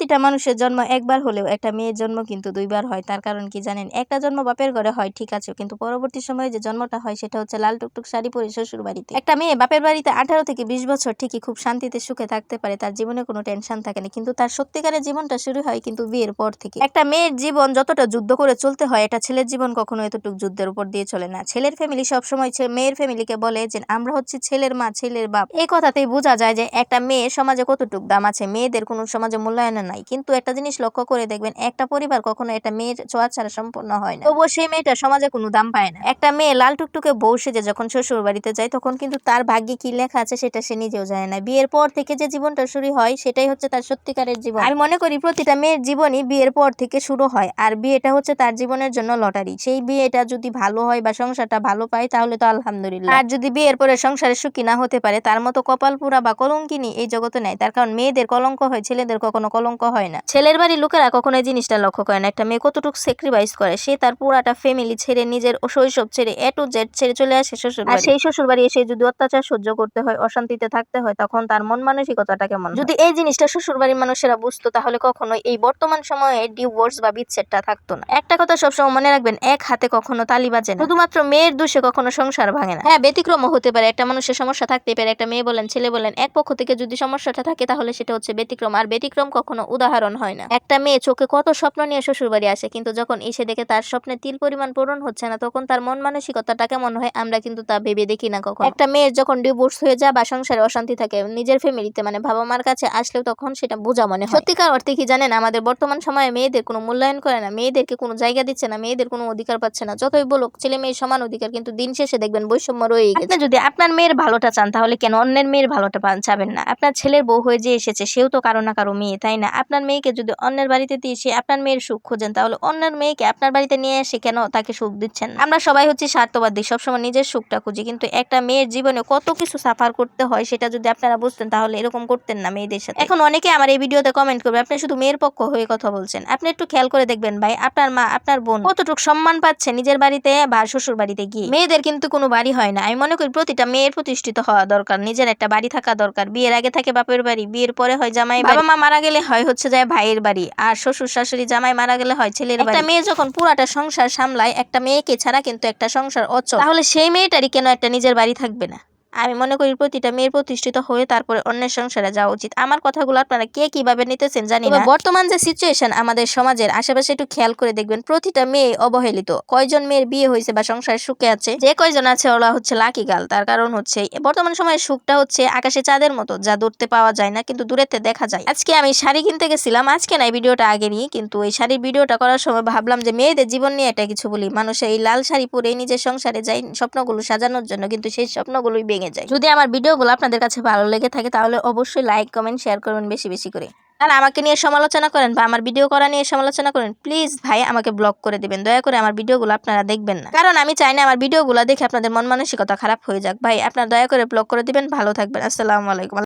প্রতিটা মানুষের জন্ম একবার হলেও একটা মেয়ের জন্ম কিন্তু দুইবার হয়। তার কারণ কি জানেন? একটা জন্ম বাপের ঘরে হয় ঠিক আছে, কিন্তু পরবর্তী সময়ে যে জন্মটা হয় সেটা হচ্ছে লাল টুকটুক শাড়ি পরে শ্বশুর বাড়িতে। একটা মেয়ে বাপের বাড়িতে 18 থেকে 20 বছর ঠিকই খুব শান্তিতে সুখে থাকতে পারে, তার জীবনে কোনো টেনশন থাকে না, কিন্তু তার সত্যিকারের জীবনটা শুরু হয় কিন্তু বিয়ের পর থেকে। একটা মেয়ের জীবন যতটা যুদ্ধ করে চলতে হয়, একটা ছেলের জীবন কখনো এতটুকু যুদ্ধের উপর দিয়ে চলে না। ছেলের ফ্যামিলি সবসময় মেয়ের ফ্যামিলিকে বলে যে আমরা হচ্ছে ছেলের মা, ছেলের বাপ। এই কথাতেই বোঝা যায় যে একটা মেয়ে সমাজে কতটুকু দাম আছে, মেয়েদের কোনো সমাজে মূল্যায়ন নাই। কিন্তু একটা জিনিস লক্ষ্য করে দেখবেন, একটা পরিবার কখনো একটা মেয়ের ছোঁয়া ছাড়া সম্পূর্ণ হয় না, তবুও সেই মেয়েটা সমাজে কোনো দাম পায় না। একটা মেয়ে লাল টুকটুকে বউ সেজে যখন শ্বশুর বাড়িতে যায়, তখন কিন্তু তার ভাগ্যে কি লেখা আছে সেটা সে নিজেও জানে না। বিয়ের পর থেকে যে জীবনটা শুরু হয় সেটাই হচ্ছে তার সত্যিকারের জীবন। আমি মনে করি প্রতিটা মেয়ের জীবনই বিয়ের পর থেকে শুরু হয়, আর বিয়েটা হচ্ছে তার জীবনের জন্য লটারি। সেই বিয়েটা যদি ভালো হয় বা সংসারটা ভালো পায় তাহলে তো আলহামদুলিল্লাহ, আর যদি বিয়ের পরে সংসারে সুখী না হতে পারে, তার মতো কপাল পুরা বা কলঙ্কিনী এই জগতে নাই। তার কারণ মেয়েদের কলঙ্ক হয়, ছেলেদের কখনো কলঙ্ক হয় না। ছেলের বাড়ির লোকেরা কখনো এই জিনিসটা লক্ষ্য করে না, একটা মেয়ে কতটুকু স্যাক্রিফাইস করে। সে তার পুরাটা ফ্যামিলি ছেড়ে, নিজের শৈশব ছেড়ে, এ টু জেড ছেড়ে চলে আসে শ্বশুর বাড়ি। আর সেই শ্বশুর বাড়ি এসে যদি অত্যাচার সহ্য করতে হয়, অশান্তিতে থাকতে হয়, তখন তার মন মানসিকতাটা কেমন? যদি এই জিনিসটা শ্বশুর বাড়ির মানুষেরা বুঝতো, তাহলে কখনোই এই বর্তমান সময়ে ডিভোর্স বা বিচ্ছেদটা থাকতো না। একটা কথা সবসময় মনে রাখবেন, এক হাতে কখনো তালি বাজে না। শুধুমাত্র মেয়ের দোষে কখনো সংসার ভাঙে না। হ্যাঁ, ব্যতিক্রমও হতে পারে, একটা মানুষের সমস্যা থাকতে পারে, একটা মেয়ে বলেন ছেলে বলেন, এক পক্ষ থেকে যদি সমস্যাটা থাকে তাহলে সেটা হচ্ছে ব্যতিক্রম, আর ব্যতিক্রম কখনো উদাহরণ হয় না। একটা মেয়ে চোখে কত স্বপ্ন নিয়ে শ্বশুর বাড়ি আসে, কিন্তু যখন এসে দেখে তার স্বপ্নের তিল পরিমাণ পূরণ হচ্ছে না, তখন তার মন মানসিকতাটা কেমন হয় আমরা কিন্তু তা ভেবে দেখি না কখন। একটা মেয়ের যখন ডিভোর্স হয়ে যায় বা সংসারে অশান্তি থাকে, নিজের ফ্যামিলিতে মানে বাবা মার কাছে আসলেও তখন সেটা বোঝা মনে হয়। সত্যিকার অর্থে কি জানেন, আমাদের বর্তমান সময়ে মেয়েদের কোনো মূল্যায়ন করে না, মেয়েদেরকে কোনো জায়গা দিচ্ছে না, মেয়েদের কোনো অধিকার পাচ্ছে না। যতই বলুক ছেলে মেয়ের সমান অধিকার, কিন্তু দিন শেষে দেখবেন বৈষম্য রয়ে গেছে। আপনি যদি আপনার মেয়ের ভালোটা চান, তাহলে কেন অন্যের মেয়ের ভালোটা চাবেন না? আপনার ছেলের বউ হয়ে যে এসেছে, সেও তো কারো না কারো মেয়ে, তাই না? আপনার মেয়েকে যদি অন্যের বাড়িতে দিয়ে সে আপনার মেয়ের সুখ খোঁজেন, তাহলে অন্যের মেয়েকে আপনার বাড়িতে নিয়ে এসে কেন তাকে সুখ দিচ্ছেন? আমরা সবাই হচ্ছে স্বার্থবাদী, সবসময় নিজের সুখটা খুঁজি, কিন্তু একটা মেয়ের জীবনে কত কিছু সাফার করতে হয় সেটা যদি আপনারা বুঝতেন, তাহলে এরকম করতেন না মেয়েদের সাথে। এখন অনেকে আমার এই ভিডিওতে কমেন্ট করবে, আপনি শুধু মেয়ের পক্ষ হয়ে কথা বলছেন। আপনি একটু খেয়াল করে দেখবেন ভাই, আপনার মা, আপনার বোন কতটুকু সম্মান পাচ্ছে নিজের বাড়িতে বা শ্বশুর বাড়িতে গিয়ে। মেয়েদের কিন্তু কোনো বাড়ি হয় না। আমি মনে করি প্রতিটা মেয়ের প্রতিষ্ঠিত হওয়া দরকার, নিজের একটা বাড়ি থাকা দরকার। বিয়ের আগে থাকে বাপের বাড়ি, বিয়ের পরে হয় জামাই বাড়ি, বাবা মা মারা গেলে হয় হচ্ছে যায় ভাইয়ের বাড়ি, আর শ্বশুর শাশুড়ি জামাই মারা গেলে হয় ছেলের বাড়ি। একটা মেয়ে যখন পুরাটা সংসার সামলায়, একটা মেয়েকে ছাড়া কিন্তু একটা সংসার অচল, তাহলে সেই মেয়েটারই কেন একটা নিজের বাড়ি থাকবে না? আমি মনে করি প্রতিটা মেয়ের প্রতিষ্ঠিত হয়ে তারপরে অন্যের সংসারে যাওয়া উচিত। আমার কথাগুলো আপনারা কে কিভাবে নিতেছেন জানি না। বর্তমান যে সিচুয়েশন আমাদের সমাজের আশেপাশে একটু খেয়াল করে দেখবেন, প্রতিটা মেয়ে অবহেলিত। কয়জন মেয়ের বিয়ে হয়েছে বা সংসার সুখে আছে? যে কয়জন আছে ওরা হচ্ছে লাকি গার্ল। তার কারণ হচ্ছে বর্তমান সময়ে সুখটা হচ্ছে আকাশে চাঁদের মতো, যা ধরতে পাওয়া যায় না কিন্তু দূরেতে দেখা যায়। আজকে আমি শাড়ি কিনতে গেছিলাম, আজকে নাই ভিডিওটা আগেরই, কিন্তু এই শাড়ির ভিডিওটা করার সময় ভাবলাম যে মেয়েদের জীবন নিয়ে একটা কিছু বলি। মানুষ এই লাল শাড়ি পরে নিজের সংসারে যায় স্বপ্নগুলো সাজানোর জন্য, কিন্তু সেই স্বপ্নগুলোই ভেঙে যায়। যদি আমার ভিডিওগুলো আপনাদের কাছে ভালো লেগে থাকে, তাহলে অবশ্যই লাইক কমেন্ট শেয়ার করবেন বেশি বেশি করে। আর আমাকে নিয়ে সমালোচনা করেন বা আমার ভিডিও করা নিয়ে সমালোচনা করেন, প্লিজ ভাই আমাকে ব্লক করে দিবেন। দয়া করে আমার ভিডিওগুলো আপনারা দেখবেন না, কারণ আমি চাই না আমার ভিডিওগুলো দেখে আপনাদের মন মানসিকতা খারাপ হয়ে যাক। ভাই আপনারা দয়া করে ব্লক করে দিবেন। ভালো থাকবেন। আসসালামু আলাইকুম।